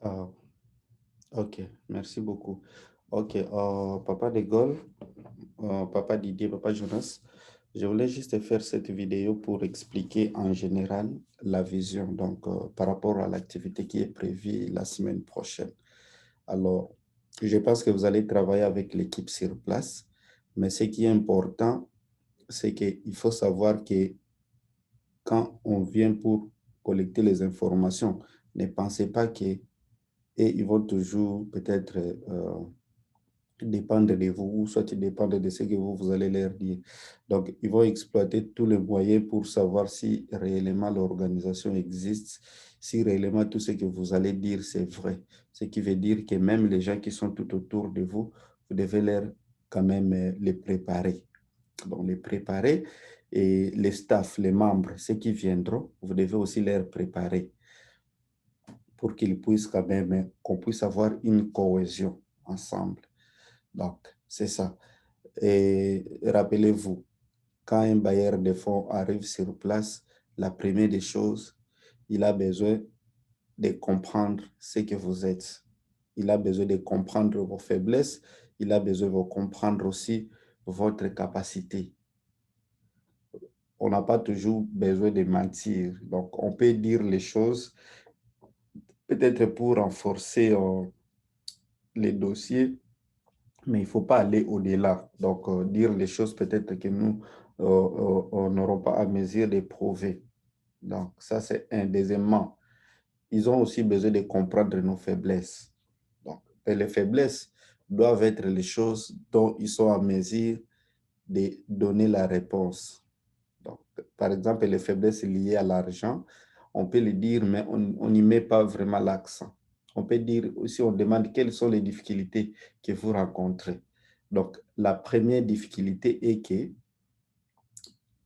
Ah, ok, merci beaucoup. Ok, Papa de Gaulle, Papa Didier, Papa Jonas, je voulais juste faire cette vidéo pour expliquer en général la vision, donc par rapport à l'activité qui est prévue la semaine prochaine. Alors, je pense que vous allez travailler avec l'équipe sur place, mais ce qui est important, c'est qu'il faut savoir que quand on vient pour collecter les informations, ne pensez pas que et ils vont toujours peut-être dépendre de vous, ou soit ils dépendent de ce que vous allez leur dire. Donc, ils vont exploiter tous les moyens pour savoir si réellement l'organisation existe, si réellement tout ce que vous allez dire, c'est vrai. Ce qui veut dire que même les gens qui sont tout autour de vous, vous devez leur quand même les préparer. Donc, les préparer et les staffs, les membres, ceux qui viendront, vous devez aussi leur préparer pour qu'ils puissent quand même, qu'on puisse avoir une cohésion ensemble. Donc, c'est ça. Et rappelez-vous, quand un bailleur de fonds arrive sur place, la première des choses, il a besoin de comprendre ce que vous êtes. Il a besoin de comprendre vos faiblesses. Il a besoin de comprendre aussi votre capacité. On n'a pas toujours besoin de mentir. Donc, on peut dire les choses peut-être pour renforcer les dossiers, mais il ne faut pas aller au-delà. Donc, dire les choses peut-être que nous, on n'aura pas à mesure de prouver. Donc, ça, c'est un. Deuxièmement, ils ont aussi besoin de comprendre nos faiblesses. Donc, et les faiblesses doivent être les choses dont ils sont à mesure de donner la réponse. Donc, par exemple, les faiblesses liées à l'argent, on peut le dire, mais on n'y met pas vraiment l'accent. On peut dire aussi, on demande quelles sont les difficultés que vous rencontrez. Donc, la première difficulté est que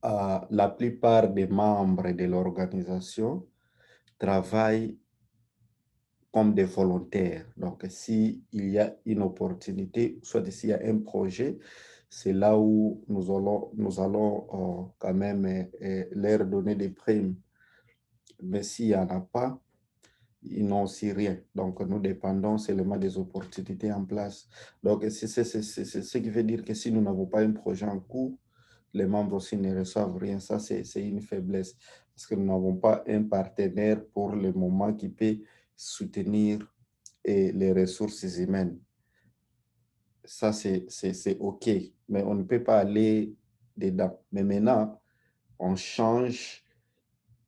la plupart des membres de l'organisation travaillent comme des volontaires. Donc, s'il y a une opportunité, soit s'il y a un projet, c'est là où nous allons quand même leur donner des primes. Mais s'il n'y en a pas, ils n'ont aussi rien. Donc, nous dépendons seulement des opportunités en place. Donc, c'est ce qui veut dire que si nous n'avons pas un projet en cours, les membres aussi ne reçoivent rien. Ça, c'est une faiblesse parce que nous n'avons pas un partenaire pour le moment qui peut soutenir les ressources humaines. Ça, c'est OK, mais on ne peut pas aller dedans. Mais maintenant, on change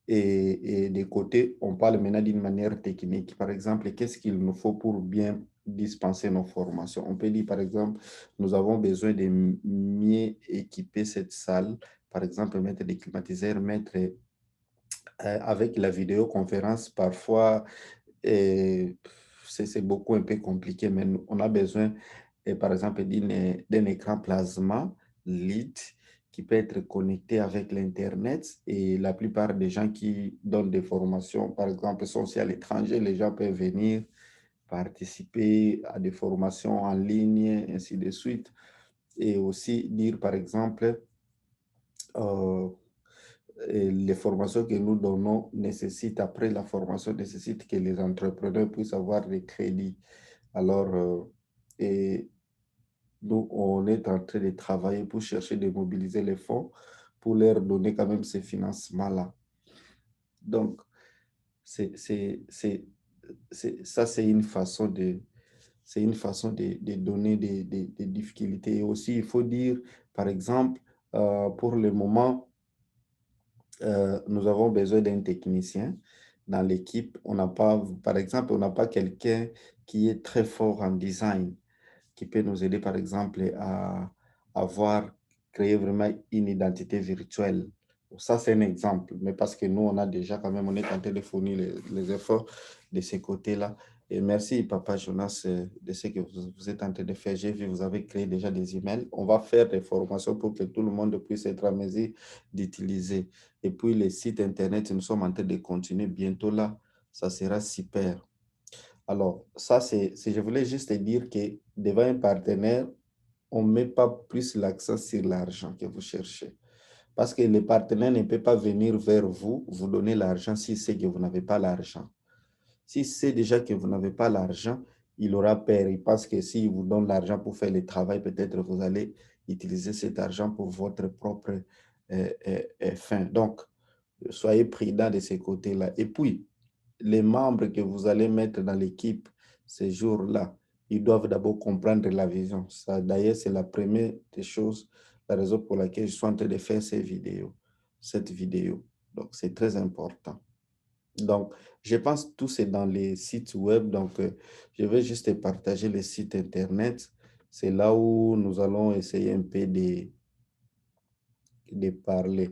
et des côtés, on parle maintenant d'une manière technique. Par exemple, qu'est-ce qu'il nous faut pour bien dispenser nos formations? On peut dire, par exemple, nous avons besoin de mieux équiper cette salle. Par exemple, mettre des climatiseurs, mettre avec la vidéoconférence, parfois, et c'est beaucoup un peu compliqué, mais on a besoin, par exemple, d'un écran plasma LED qui peut être connecté avec l'Internet. Et la plupart des gens qui donnent des formations, par exemple, sont aussi à l'étranger, les gens peuvent venir participer à des formations en ligne, ainsi de suite. Et aussi dire, par exemple, euh, et les formations que nous donnons nécessitent, après la formation, nécessitent que les entrepreneurs puissent avoir des crédits. Alors, et nous, on est en train de travailler pour chercher de mobiliser les fonds pour leur donner quand même ces financements-là. Donc, c'est, c'est, c'est, ça, c'est une façon de donner des difficultés. Et aussi, il faut dire, par exemple, pour le moment, nous avons besoin d'un technicien dans l'équipe. On n'a pas, par exemple, on n'a pas quelqu'un qui est très fort en design, qui peut nous aider, par exemple, à avoir créé vraiment une identité virtuelle. Ça, c'est un exemple, mais parce que nous, on a déjà quand même, on est en train de fournir les efforts de ces côtés-là. Et merci, Papa Jonas, de ce que vous êtes en train de faire. J'ai vu, vous avez créé déjà des emails. On va faire des formations pour que tout le monde puisse être à mesure d'utiliser. Et puis, les sites Internet, nous sommes en train de continuer bientôt là. Ça sera super. Alors, ça, je voulais juste te dire que devant un partenaire, on ne met pas plus l'accent sur l'argent que vous cherchez. Parce que le partenaire ne peut pas venir vers vous, vous donner l'argent si c'est que vous n'avez pas l'argent. S'il sait déjà que vous n'avez pas l'argent, il aura peur. Il pense que s'il vous donne l'argent pour faire le travail, peut-être vous allez utiliser cet argent pour votre propre fin. Donc, soyez prudent de ces côtés-là. Et puis, les membres que vous allez mettre dans l'équipe ces jours-là, ils doivent d'abord comprendre la vision. Ça, d'ailleurs, c'est la première des choses, la raison pour laquelle je suis en train de faire cette vidéo. Donc, c'est très important. Donc, je pense que tout c'est dans les sites web. Donc, je vais juste partager les sites Internet. C'est là où nous allons essayer un peu de parler.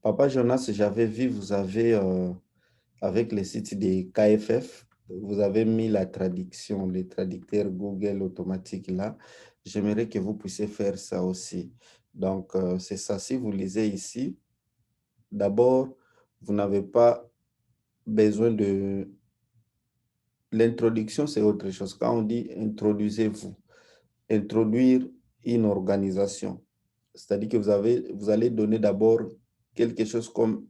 Papa Jonas, j'avais vu, vous avez, avec les sites des KFF, vous avez mis la traduction, les traducteurs Google automatique là. J'aimerais que vous puissiez faire ça aussi. Donc, c'est ça. Si vous lisez ici, d'abord, vous n'avez pas besoin de... L'introduction, c'est autre chose. Quand on dit introduisez-vous, introduire une organisation, c'est-à-dire que vous allez donner d'abord quelque chose comme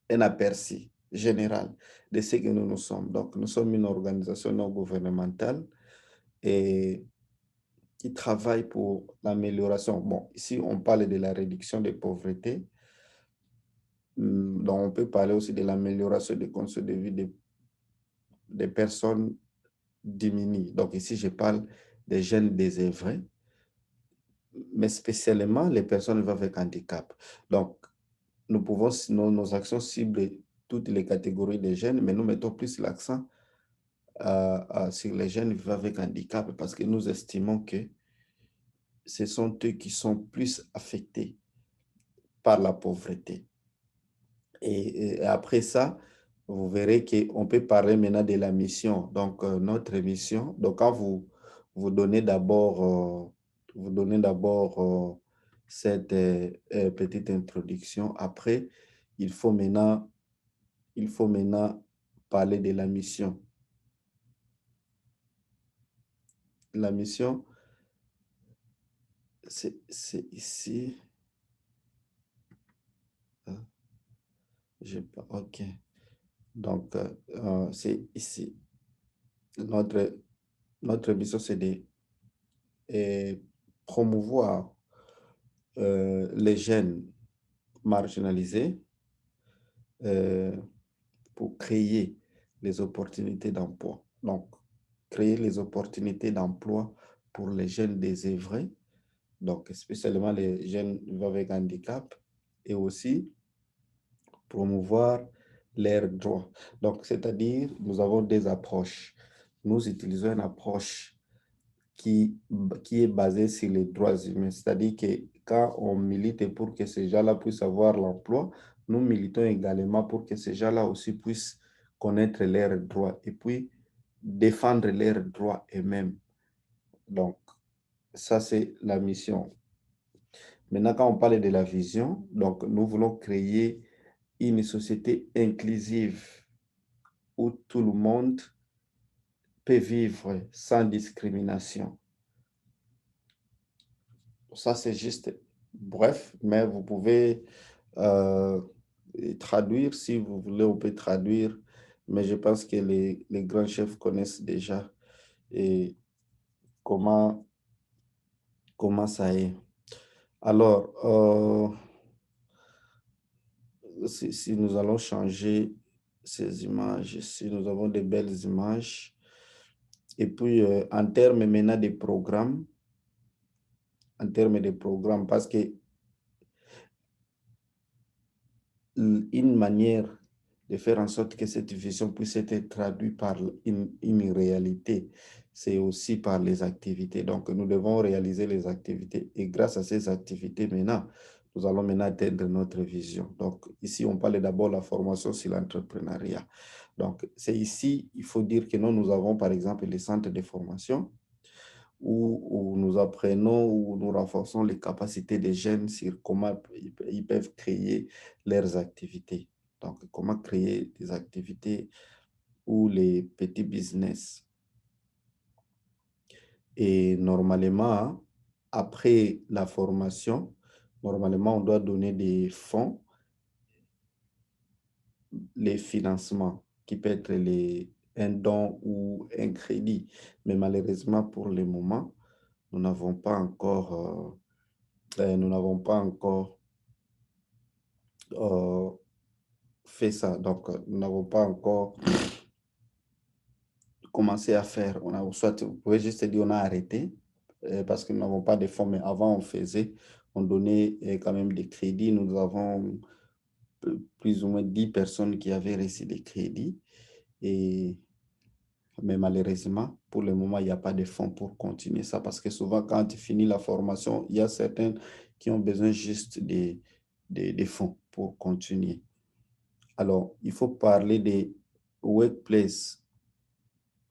un aperçu général de ce que nous sommes. Donc, nous sommes une organisation non gouvernementale et qui travaille pour l'amélioration. Bon, ici, on parle de la réduction de pauvreté. Donc, on peut parler aussi de l'amélioration des conditions de vie des personnes diminuées. Donc, ici, je parle des jeunes désœuvrés, mais spécialement les personnes avec handicap. Donc, nous pouvons, nos actions ciblent toutes les catégories de jeunes, mais nous mettons plus l'accent sur les jeunes vivant avec handicap parce que nous estimons que ce sont eux qui sont plus affectés par la pauvreté. Et après ça, vous verrez qu'on peut parler maintenant de la mission. Donc, notre mission, donc quand vous donnez d'abord cette petite introduction, après, il faut maintenant parler de la mission. La mission, c'est ici. OK. Donc, c'est ici. Notre mission, c'est de promouvoir les jeunes marginalisés pour créer les opportunités d'emploi. Donc, créer les opportunités d'emploi pour les jeunes désœuvrés, donc spécialement les jeunes avec handicap, et aussi promouvoir leurs droits. Donc, c'est-à-dire, nous avons des approches. Nous utilisons une approche qui est basée sur les droits humains. C'est-à-dire que quand on milite pour que ces gens-là puissent avoir l'emploi, nous militons également pour que ces gens-là aussi puissent connaître leurs droits et puis défendre leurs droits eux-mêmes. Donc, ça, c'est la mission. Maintenant, quand on parle de la vision, donc nous voulons créer une société inclusive où tout le monde peut vivre sans discrimination. Ça, c'est juste bref, mais vous pouvez traduire si vous voulez, on peut traduire, mais je pense que les grands chefs connaissent déjà et comment ça est. Alors, si nous allons changer ces images, si nous avons de belles images, et puis en termes maintenant de programmes, parce que une manière de faire en sorte que cette vision puisse être traduite par une réalité, c'est aussi par les activités. Donc, nous devons réaliser les activités et grâce à ces activités, maintenant, nous allons maintenant atteindre notre vision. Donc, ici, on parle d'abord de la formation sur l'entrepreneuriat. Donc, c'est ici, il faut dire que nous avons, par exemple, les centres de formation où nous apprenons, où nous renforçons les capacités des jeunes sur comment ils peuvent créer leurs activités. Donc, comment créer des activités ou les petits business. Et normalement, après la formation, normalement, on doit donner des fonds, les financements. qui peut être un don ou un crédit. Mais malheureusement, pour le moment, nous n'avons pas encore, nous n'avons pas encore euh, fait ça. Donc, nous n'avons pas encore commencé à faire. Soit, vous pouvez juste dire on a arrêté parce que nous n'avons pas de fonds, mais avant, on faisait, on donnait quand même des crédits. Nous avons plus ou moins 10 personnes qui avaient reçu des crédits. Mais malheureusement, pour le moment, il n'y a pas de fonds pour continuer ça parce que souvent, quand tu finis la formation, il y a certains qui ont besoin juste des fonds pour continuer. Alors, il faut parler des workplace.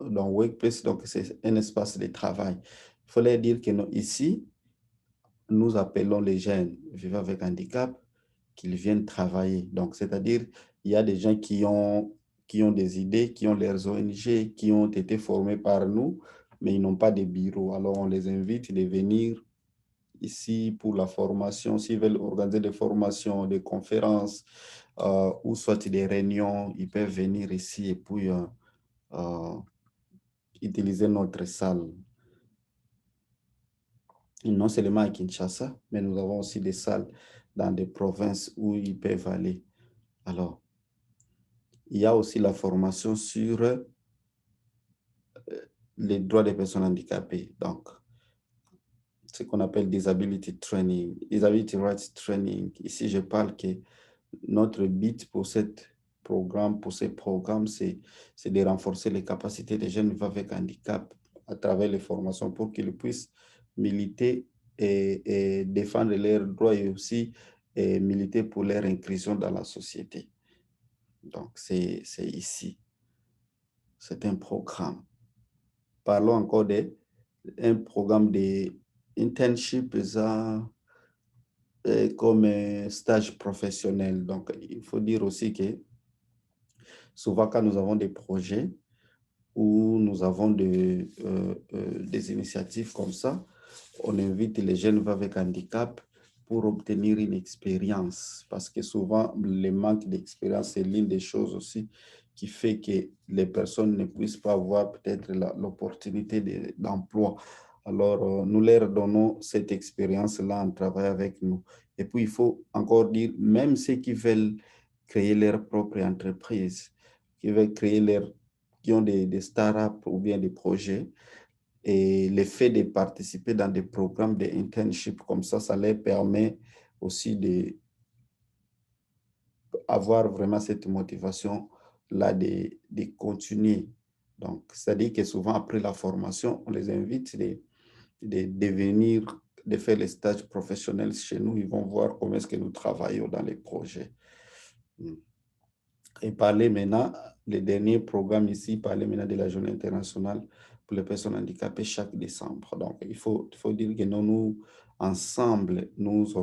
Donc, workplace, donc c'est un espace de travail. Il faut leur dire que ici, nous appelons les jeunes vivant avec handicap qu'ils viennent travailler. Donc, c'est-à-dire, il y a des gens qui ont des idées, qui ont leurs ONG, qui ont été formés par nous, mais ils n'ont pas de bureau. Alors, on les invite de venir ici pour la formation. S'ils veulent organiser des formations, des conférences ou soit des réunions, ils peuvent venir ici et puis utiliser notre salle. Non seulement à Kinshasa, mais nous avons aussi des salles dans des provinces où ils peuvent aller. Alors, il y a aussi la formation sur les droits des personnes handicapées. Donc, ce qu'on appelle disability training, disability rights training. Ici, je parle que notre but pour pour ces programmes, c'est de renforcer les capacités des jeunes vivant avec handicap à travers les formations pour qu'ils puissent militer et défendre leurs droits et aussi militer pour leur inclusion dans la société. Donc, c'est ici. C'est un programme. Parlons encore d'un programme de internship comme un stage professionnel. Donc, il faut dire aussi que souvent, quand nous avons des projets où nous avons des initiatives comme ça, on invite les jeunes avec handicap pour obtenir une expérience. Parce que souvent, le manque d'expérience, c'est l'une des choses aussi qui fait que les personnes ne puissent pas avoir peut-être l'opportunité d'emploi. Alors, nous leur donnons cette expérience-là en travaillant avec nous. Et puis, il faut encore dire, même ceux qui veulent créer leur propre entreprise, qui veulent qui ont des startups ou bien des projets, et le fait de participer dans des programmes d'internship comme ça leur permet aussi d'avoir vraiment cette motivation-là de continuer. Donc, c'est-à-dire que souvent, après la formation, on les invite de venir, de faire les stages professionnels chez nous. Ils vont voir comment est-ce que nous travaillons dans les projets. Et parler maintenant, le dernier programme ici, parler maintenant de la Journée internationale pour les personnes handicapées chaque décembre. Donc, il faut dire que nous, ensemble, euh, nous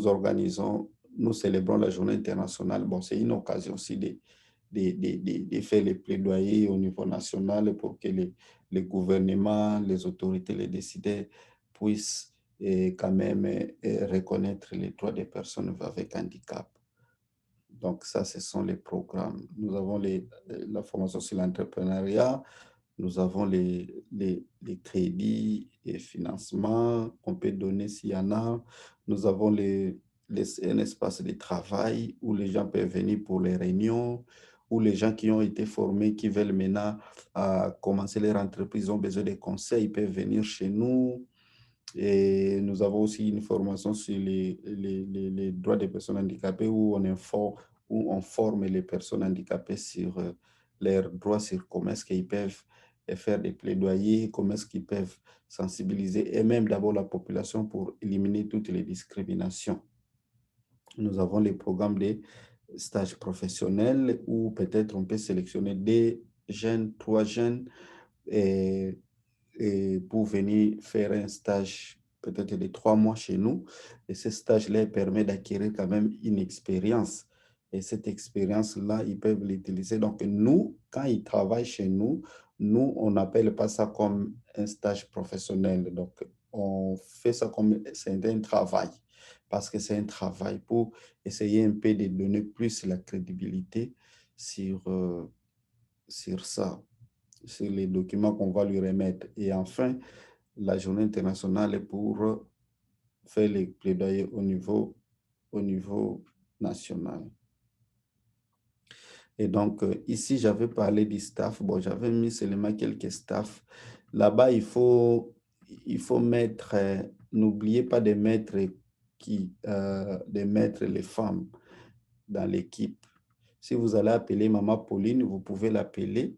organisons, nous célébrons la Journée internationale. Bon, c'est une occasion aussi de faire les plaidoyers au niveau national pour que les gouvernements, les autorités, les décideurs puissent quand même reconnaître les droits des personnes avec handicap. Donc, ça, ce sont les programmes. Nous avons la formation sur l'entrepreneuriat, nous avons les crédits et financements qu'on peut donner s'il y en a. Nous avons un espace de travail où les gens peuvent venir pour les réunions, où les gens qui ont été formés, qui veulent maintenant commencer leur entreprise, ont besoin de conseils, ils peuvent venir chez nous. Et nous avons aussi une formation sur les droits des personnes handicapées où on forme les personnes handicapées sur leurs droits, sur comment est-ce qu'ils peuvent faire des plaidoyers, comment est-ce qu'ils peuvent sensibiliser et même d'abord la population pour éliminer toutes les discriminations. Nous avons les programmes de stages professionnels où peut-être on peut sélectionner des jeunes, 3 jeunes et pour venir faire un stage peut-être de 3 mois chez nous. Et ce stage-là permet d'acquérir quand même une expérience. Et cette expérience-là, ils peuvent l'utiliser. Donc, nous, quand ils travaillent chez nous, nous, on n'appelle pas ça comme un stage professionnel. Donc, on fait ça comme c'est un travail. parce que c'est un travail pour essayer un peu de donner plus la crédibilité sur, sur ça, sur les documents qu'on va lui remettre. Et enfin, la journée internationale est pour faire les plaidoyers au niveau national. Et donc, ici, j'avais parlé du staff. Bon, j'avais mis seulement quelques staffs. Là-bas, il faut mettre, n'oubliez pas de mettre les femmes dans l'équipe. Si vous allez appeler Maman Pauline, vous pouvez l'appeler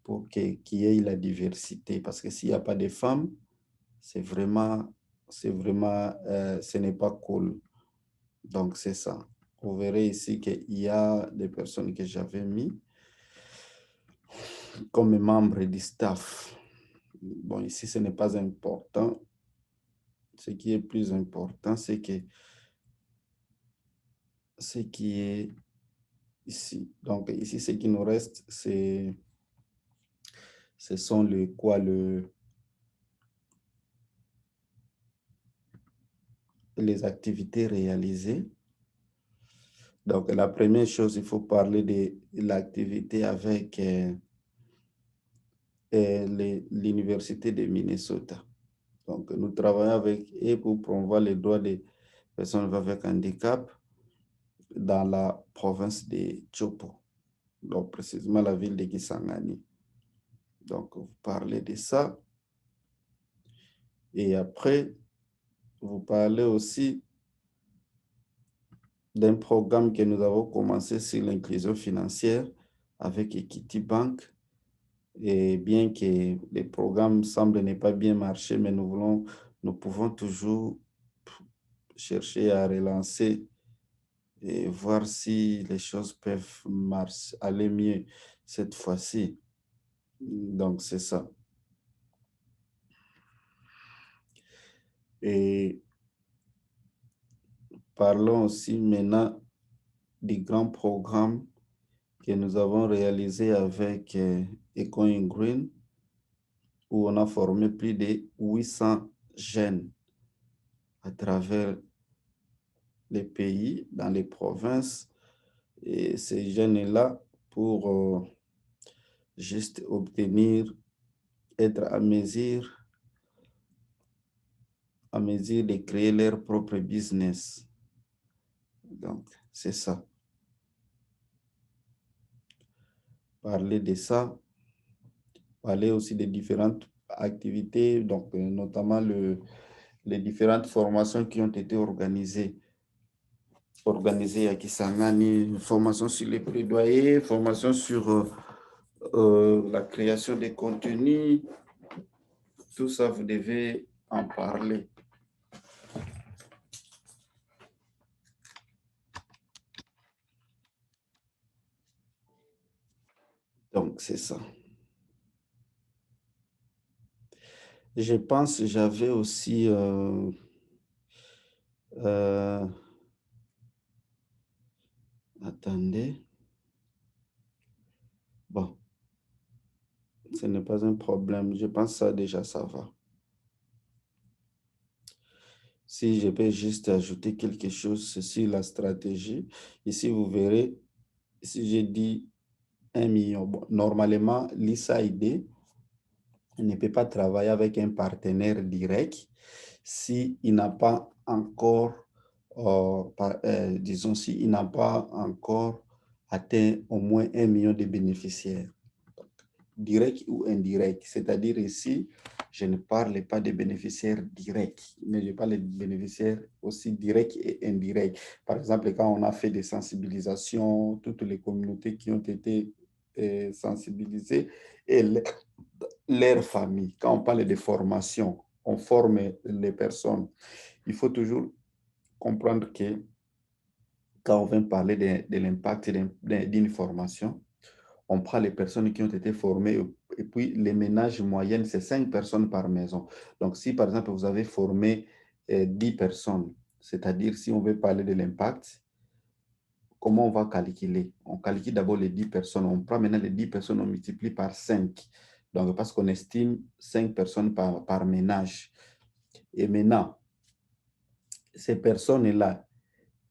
pour qu'il y ait la diversité. Parce que s'il n'y a pas de femmes, ce n'est pas cool. Donc, c'est ça. Vous verrez ici qu'il y a des personnes que j'avais mis comme membre du staff. Bon, ici, ce n'est pas important. Ce qui est plus important, c'est que ce qui est ici. Donc, ici, ce qui nous reste, ce sont les activités réalisées. Donc, la première chose, il faut parler de l'activité avec l'Université de Minnesota. Donc, nous travaillons avec eux pour promouvoir les droits des personnes avec handicap dans la province de Chopo, donc précisément la ville de Kisangani. Donc, vous parlez de ça. Et après, vous parlez aussi d'un programme que nous avons commencé sur l'inclusion financière avec Equity Bank. Et bien que les programmes semblent ne pas bien marcher, mais nous pouvons toujours chercher à relancer et voir si les choses peuvent aller mieux cette fois-ci. Donc, c'est ça. Et parlons aussi maintenant du grand programme que nous avons réalisé avec Ecoin Green, où on a formé plus de 800 jeunes à travers les pays, dans les provinces. Et ces jeunes-là, pour juste être à mesure de créer leur propre business. Donc, c'est ça. Parler de ça, parler aussi des différentes activités, donc notamment les différentes formations qui ont été organisées à Kisangani, formation sur les plaidoyers, formation sur la création des contenus. Tout ça, vous devez en parler. Donc, c'est ça. Je pense que j'avais aussi... attendez. Bon, ce n'est pas un problème. Je pense que ça déjà, ça va. Si je peux juste ajouter quelque chose sur la stratégie, ici vous verrez, si j'ai dit 1 million, bon, normalement, l'ISAID ne peut pas travailler avec un partenaire direct s'il n'a pas encore, disons, s'il n'a pas encore atteint au moins 1 million de bénéficiaires, direct ou indirect. C'est-à-dire ici, je ne parle pas des bénéficiaires directs, mais je parle des bénéficiaires aussi directs et indirects. Par exemple, quand on a fait des sensibilisations, toutes les communautés qui ont été sensibilisées et leurs familles. Quand on parle de formation, on forme les personnes. Il faut toujours comprendre que quand on vient parler de l'impact d'une formation, on prend les personnes qui ont été formées et puis les ménages moyennes, c'est 5 personnes par maison. Donc, si par exemple, vous avez formé 10 personnes, c'est-à-dire si on veut parler de l'impact, comment on va calculer? On calcule d'abord les 10 personnes. On prend maintenant les 10 personnes, on multiplie par 5. Donc, parce qu'on estime 5 personnes par ménage. Et maintenant, ces personnes-là,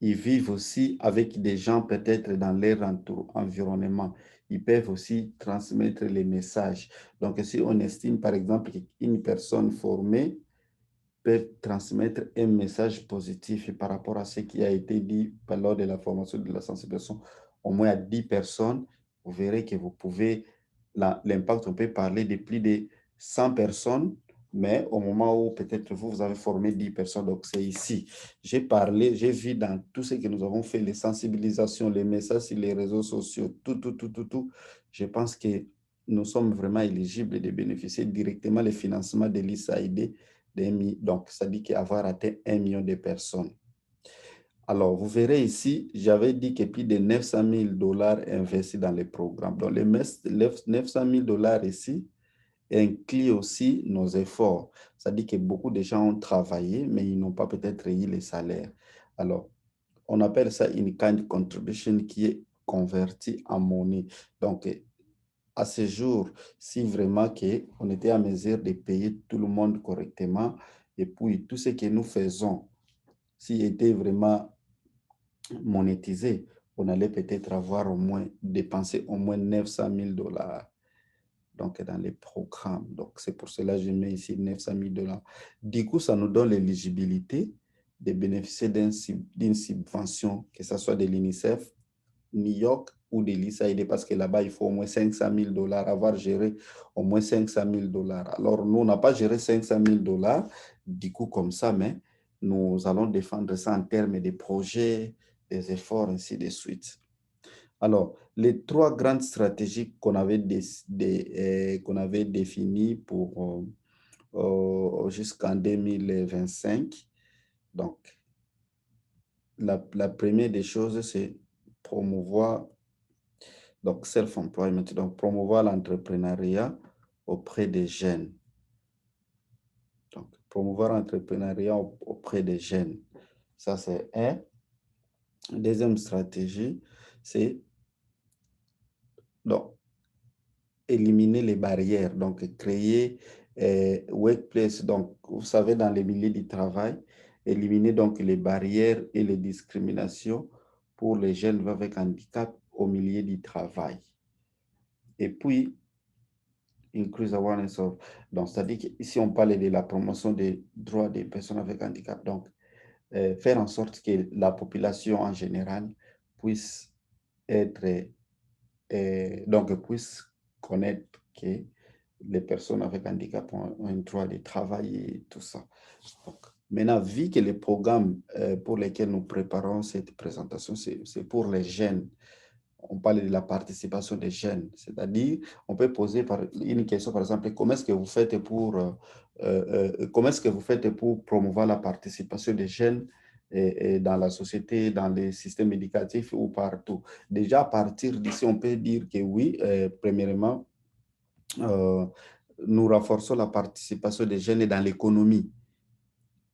ils vivent aussi avec des gens peut-être dans leur environnement. Ils peuvent aussi transmettre les messages. Donc, si on estime, par exemple, qu'une personne formée peut transmettre un message positif par rapport à ce qui a été dit lors de la formation de la sensibilisation, au moins à 10 personnes, vous verrez que vous pouvez, l'impact, on peut parler de plus de 100 personnes, mais au moment où peut-être vous, vous avez formé 10 personnes, donc c'est ici. J'ai parlé, j'ai vu dans tout ce que nous avons fait, les sensibilisations, les messages sur les réseaux sociaux, tout. Je pense que nous sommes vraiment éligibles de bénéficier directement les financements de l'ISAID. Donc, ça dit qu'avoir atteint 1 million de personnes. Alors, vous verrez ici, j'avais dit que plus de 900 000 dollars investis dans les programmes. Donc, les 900 000 dollars ici incluent aussi nos efforts. Ça dit que beaucoup de gens ont travaillé, mais ils n'ont pas peut-être eu les salaires. Alors, on appelle ça une kind contribution qui est convertie en monnaie. Donc, à ce jour, si vraiment on était à mesure de payer tout le monde correctement, et puis tout ce que nous faisons, s'il était vraiment monétisé, on allait peut-être avoir au moins dépensé au moins 900 000 dollars donc dans les programmes. Donc c'est pour cela que je mets ici 900 000 dollars. Du coup, ça nous donne l'éligibilité de bénéficier d'une subvention, que ce soit de l'UNICEF, New York ou de l'ISAID, parce que là-bas, il faut au moins 500 000 dollars, avoir géré au moins 500 000 dollars. Alors, nous, on n'a pas géré 500 000 dollars, du coup, comme ça, mais nous allons défendre ça en termes de projets, des efforts, ainsi de suite. Alors, les trois grandes stratégies qu'on avait définies pour jusqu'en 2025, donc, la première des choses, c'est promouvoir donc self-employment, donc promouvoir l'entrepreneuriat auprès des jeunes. Donc, promouvoir l'entrepreneuriat auprès des jeunes. Ça, c'est un. Deuxième stratégie, c'est donc éliminer les barrières, donc créer workplace, donc vous savez, dans les milieux du travail, éliminer donc les barrières et les discriminations pour les jeunes avec handicap au milieu du travail. Et puis, increase awareness of. Donc, c'est-à-dire qu'ici, on parle de la promotion des droits des personnes avec handicap. Donc, faire en sorte que la population en général puisse être, donc puisse connaître que les personnes avec handicap ont un droit de travail et tout ça. Donc, maintenant, vu que les programmes pour lesquels nous préparons cette présentation, c'est pour les jeunes, on parle de la participation des jeunes, c'est-à-dire on peut poser une question, par exemple, comment est-ce que vous faites pour promouvoir la participation des jeunes dans la société, dans les systèmes éducatifs ou partout. Déjà, à partir d'ici, on peut dire que oui, premièrement, euh, nous renforçons la participation des jeunes dans l'économie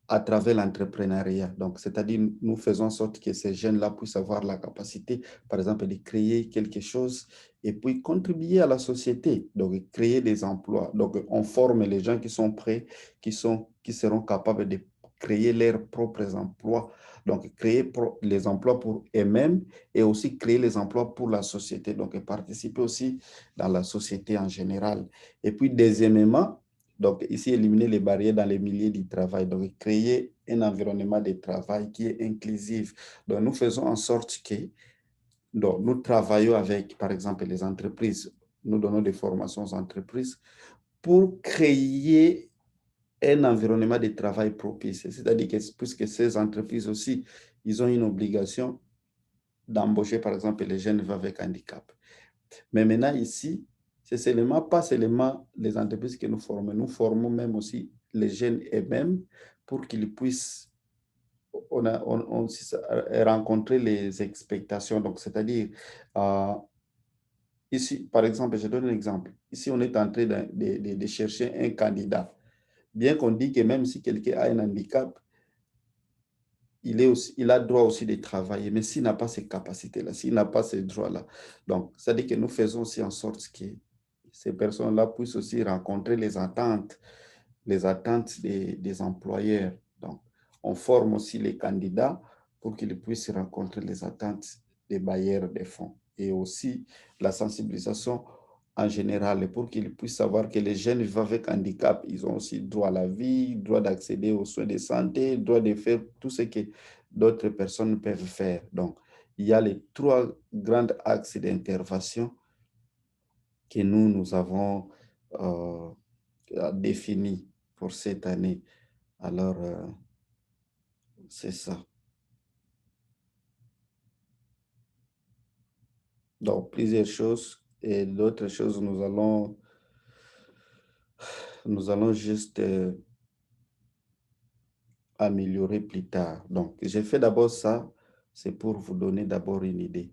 à travers l'entrepreneuriat. Donc, c'est-à-dire, nous faisons en sorte que ces jeunes-là puissent avoir la capacité, par exemple, de créer quelque chose et puis contribuer à la société, donc créer des emplois. Donc, on forme les gens qui sont prêts, qui seront capables de créer leurs propres emplois. Donc, créer les emplois pour eux-mêmes et aussi créer les emplois pour la société. Donc, participer aussi dans la société en général. Et puis, deuxièmement, donc, ici, éliminer les barrières dans les milieux du travail. Donc, créer un environnement de travail qui est inclusif. Donc, nous faisons en sorte que donc, nous travaillons avec, par exemple, les entreprises. Nous donnons des formations aux entreprises pour créer un environnement de travail propice. C'est-à-dire que puisque ces entreprises aussi, ils ont une obligation d'embaucher, par exemple, les jeunes avec handicap. Mais maintenant, ici, c'est pas seulement les entreprises que nous formons même aussi les jeunes eux-mêmes pour qu'ils puissent rencontrer les expectations. Donc, c'est-à-dire, ici, par exemple, je donne un exemple. Ici, on est en train de chercher un candidat. Bien qu'on dit que même si quelqu'un a un handicap, il a droit aussi de travailler, mais s'il n'a pas ces capacités-là, s'il n'a pas ces droits-là, donc, ça dit que nous faisons aussi en sorte que ces personnes-là puissent aussi rencontrer les attentes des employeurs. Donc, On forme aussi les candidats pour qu'ils puissent rencontrer les attentes des bailleurs des fonds. Et aussi la sensibilisation en général pour qu'ils puissent savoir que les jeunes vivant avec handicap, ils ont aussi droit à la vie, droit d'accéder aux soins de santé, droit de faire tout ce que d'autres personnes peuvent faire. Donc, il y a les 3 grands axes d'intervention que nous avons définis pour cette année. Alors, c'est ça. Donc, plusieurs choses et d'autres choses, nous allons juste améliorer plus tard. Donc, j'ai fait d'abord ça, c'est pour vous donner d'abord une idée.